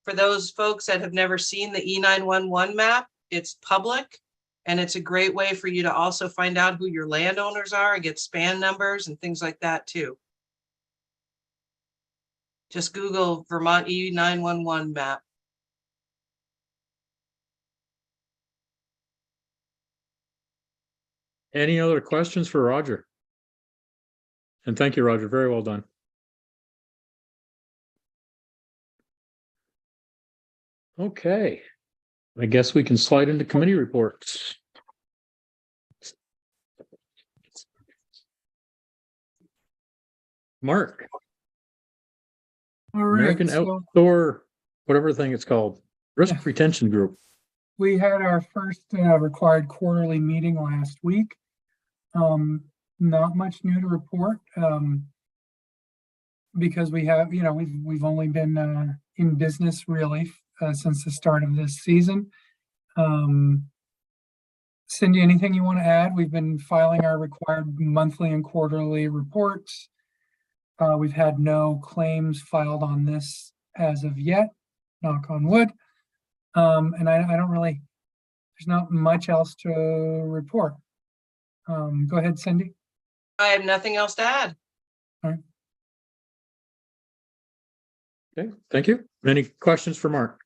for those folks that have never seen the E911 map, it's public, and it's a great way for you to also find out who your landowners are and get SPAN numbers and things like that too. Just Google Vermont E911 map. Any other questions for Roger? And thank you, Roger. Very well done. Okay. I guess we can slide into committee reports. Mark, All right. American So Outdoor, whatever thing it's called, Risk Retention Group. we had our first required quarterly meeting last week. Not much new to report. Because we have, we've only been in business really since the start of this season. Cindy, anything you want to add? We've been filing our required monthly and quarterly reports. We've had no claims filed on this as of yet, knock on wood. And I don't really, there's not much else to report. Go ahead, Cindy. I have nothing else to add. Okay, thank you. Any questions for Mark?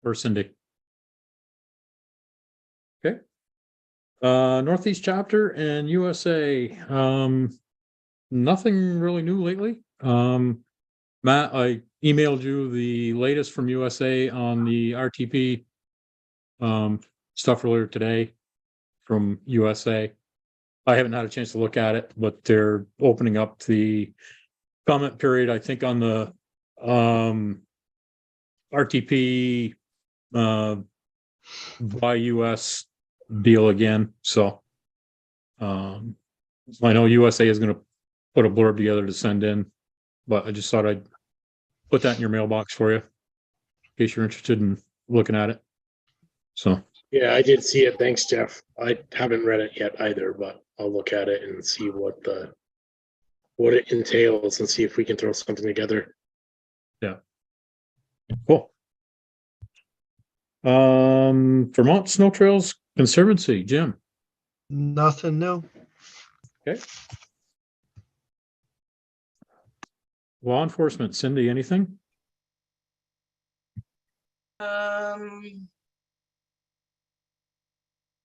Or Cindy? Okay. Northeast chapter and USA, nothing really new lately. Matt, I emailed you the latest from USA on the RTP stuff earlier today from USA. I haven't had a chance to look at it, but they're opening up the comment period, I think, on the RTP by US deal again. So I know USA is going to put a blurb together to send in, but I just thought I'd put that in your mailbox for you in case you're interested in looking at it. So Yeah, I did see it. Thanks, Jeff. I haven't read it yet either, but I'll look at it and see what it entails and see if we can throw something together. yeah, cool. Vermont Snow Trails Conservancy, Jim. Nothing new. Okay. Law enforcement, Cindy, anything?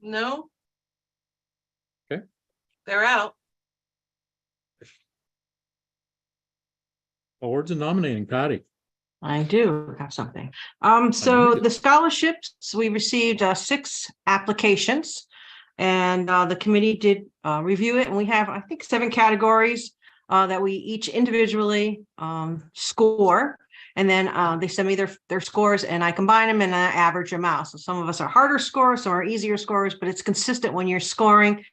No. Okay. They're out. Awards and nominating, Patty. I do have something. know So you do. the scholarships, we received 6 applications, and the committee did review it, and we have, I think, 7 categories that we each individually score, and then they send me their scores, and I combine them and I average them out. So some of us are harder scores, some are easier scores, but it's consistent when you're scoring,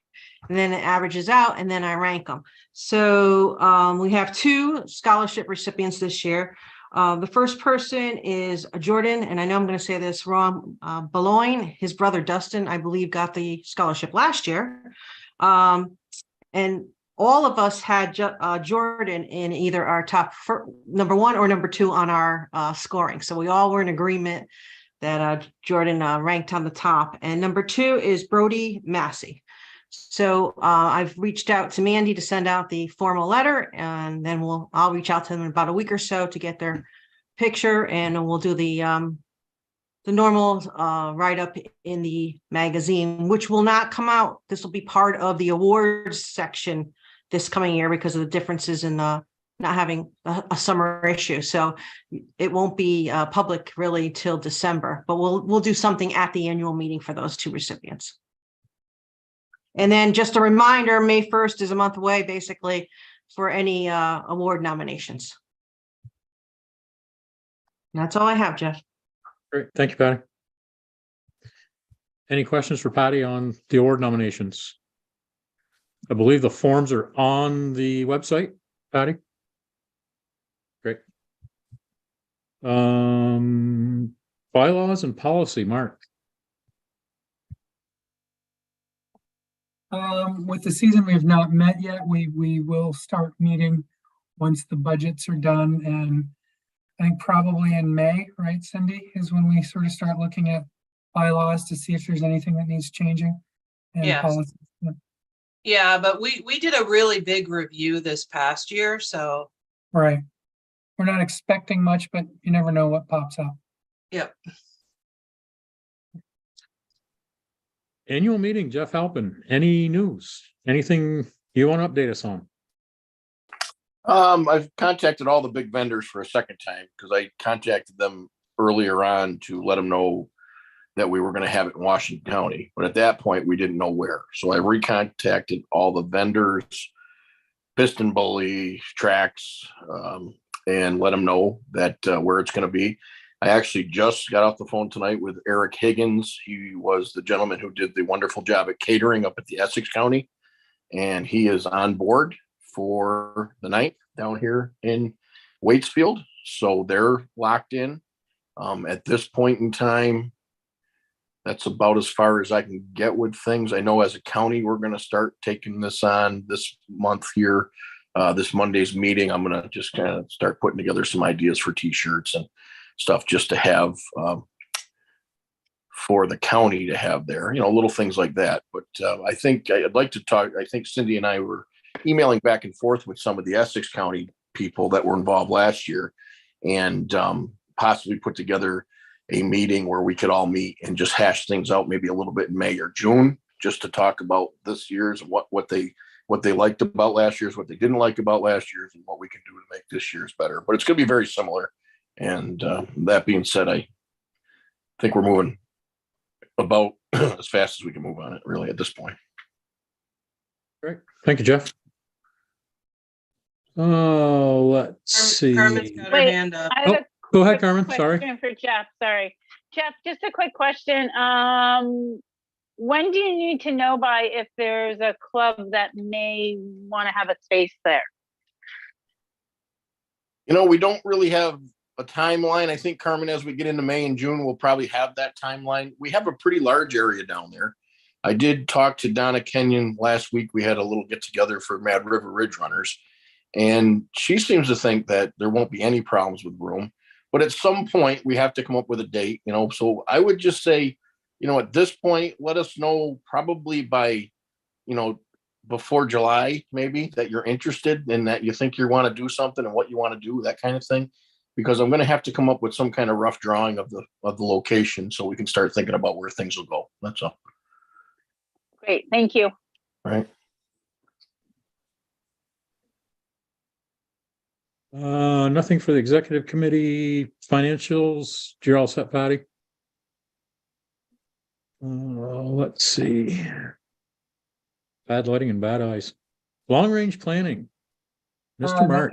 and then it averages out, and then I rank them. So we have 2 scholarship recipients this year. The first person is Jordan, and I know I'm going to say this wrong, Boulogne. His brother Dustin, I believe, got the scholarship last year. And all of us had Jordan in either our top number 1 or number 2 on our scoring. So we all were in agreement that Jordan ranked on the top. And number 2 is Brody Massey. So I've reached out to Mandy to send out the formal letter, and then I'll reach out to them in about a week or so to get their picture, and we'll do the normal write-up in the magazine, which will not come out. This will be part of the awards section this coming year because of the differences in not having a summer issue. So it won't be public really till December, but we'll do something at the annual meeting for those 2 recipients. And then just a reminder, May 1st is a month away, basically, for any award nominations. And that's all I have, Jeff. Great, thank you, Patty. Any questions for Patty on the award nominations? I believe the forms are on the website, Patty. Great. Bylaws and policy, Mark. With the season, we have not met yet. We will start meeting once the budgets are done, and I think probably in May, right, Cindy, is when we sort of start looking at bylaws to see if there's anything that needs changing. And Yes. policy. Yeah, but we did a really big review this past year, so. Right. We're not expecting much, but you never know what pops up. Yep. Annual meeting, Jeff Halpin. Any news? Anything you want to update us on? I've contacted all the big vendors for a second time because I contacted them earlier on to let them know that we were going to have it in Washington County. But at that point, we didn't know where. So I recontacted all the vendors, Piston Bully, Tracks, and let them know that where it's going to be. I actually just got off the phone tonight with Eric Higgins. He was the gentleman who did the wonderful job at catering up at the Essex County. And he is on board for the night down here in Waitsfield. So they're locked in. At this point in time, that's about as far as I can get with things. I know as a county, we're going to start taking this on this month here. This Monday's meeting, I'm going to just kind of start putting together some ideas for t-shirts and stuff just to have for the county to have there, little things like that. But I think I'd like to talk, I think Cindy and I were emailing back and forth with some of the Essex County people that were involved last year, and possibly put together a meeting where we could all meet and just hash things out, maybe a little bit in May or June, just to talk about this year's, what they liked about last year's, what they didn't like about last year's, and what we can do to make this year's better. But it's going to be very similar. And that being said, I think we're moving about as fast as we can move on it, really, at this point. Great. Thank you, Jeff. Oh, let's see. Carmen's got her Wait, hand up. I have a Go ahead, quick Carmen. Sorry. question for Jeff. Sorry. Jeff, just a quick question. When do you need to know by if there's a club that may want to have a space there? We don't really have a timeline. I think, Carmen, as we get into May and June, we'll probably have that timeline. We have a pretty large area down there. I did talk to Donna Kenyon last week. We had a little get together for Mad River Ridge Runners, and she seems to think that there won't be any problems with room. But at some point, we have to come up with a date, So I would just say, at this point, let us know probably by, before July, maybe, that you're interested and that you think you want to do something and what you want to do, that kind of thing. Because I'm going to have to come up with some kind of rough drawing of the location so we can start thinking about where things will go. That's all. Great, thank you. All right. Nothing for the executive committee, financials. You're all set, Patty? Let's see. Bad lighting and bad eyes. Long range planning. Mr. March.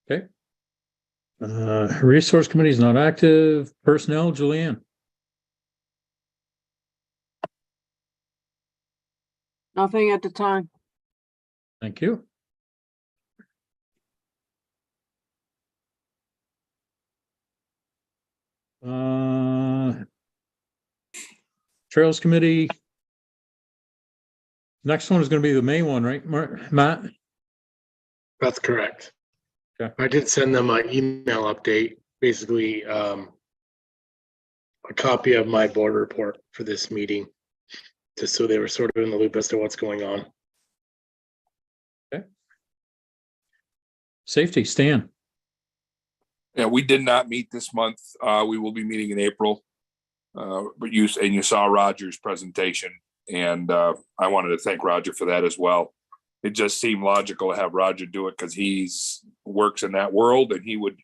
Okay. Resource committee is not active. Personnel, Julianne. Nothing at the time. Thank you. Trails committee. Next one is going to be the May one, right, Matt? That's correct. Okay. I did send them an email update, basically a copy of my board report for this meeting, just so they were sort of in the loop as to what's going on. Okay. Safety, Stan. Yeah, we did not meet this month. We will be meeting in April. But you saw Roger's presentation, and I wanted to thank Roger for that as well. It just seemed logical to have Roger do it because he's works in that world and he would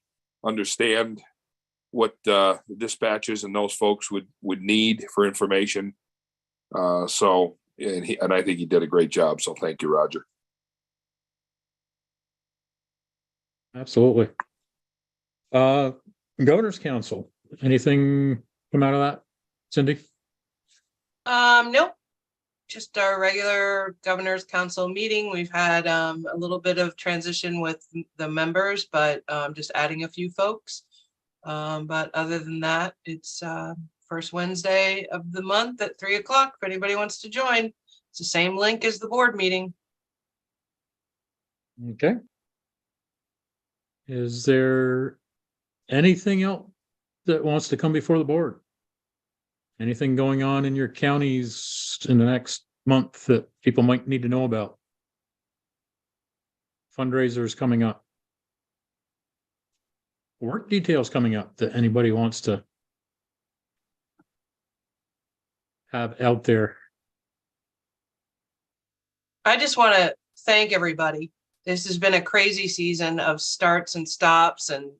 understand what the dispatchers and those folks would need for information. And I think he did a great job. So thank you, Roger. Absolutely. Governor's Council. Anything come out of that, Cindy? Nope. Just our regular governor's council meeting. We've had a little bit of transition with the members, but just adding a few folks. But other than that, it's first Wednesday of the month at 3 o'clock. If anybody wants to join, it's the same link as the board meeting. Okay. Is there anything else that wants to come before the board? Anything going on in your counties in the next month that people might need to know about? Fundraisers coming up. Work details coming up that anybody wants to have out there. I just want to thank everybody. This has been a crazy season of starts and stops and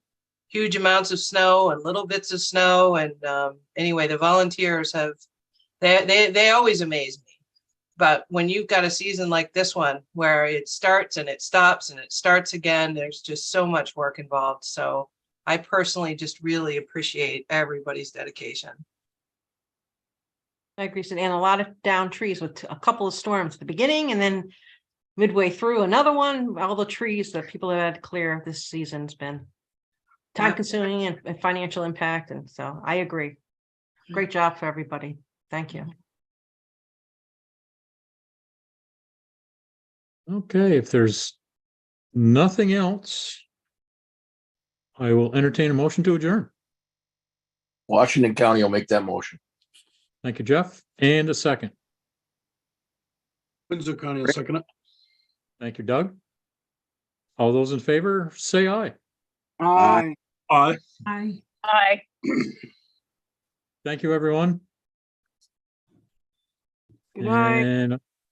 huge amounts of snow and little bits of snow. And anyway, the volunteers they always amaze me. But when you've got a season like this one, where it starts and it stops and it starts again, there's just so much work involved. So I personally just really appreciate everybody's dedication. I agree, and a lot of down trees with a couple of storms at the beginning and then midway through another one. All the trees that people have had to clear this season's been time consuming and financial impact. And so I agree. Great job for everybody. Thank you. Okay, if there's nothing else, I will entertain a motion to adjourn. Washington County will make that motion. Thank you, Jeff. And a second. Windsor County will second it. Thank you, Doug. All those in favor, say aye. Aye. Aye. Aye. Thank you, everyone. Good night. And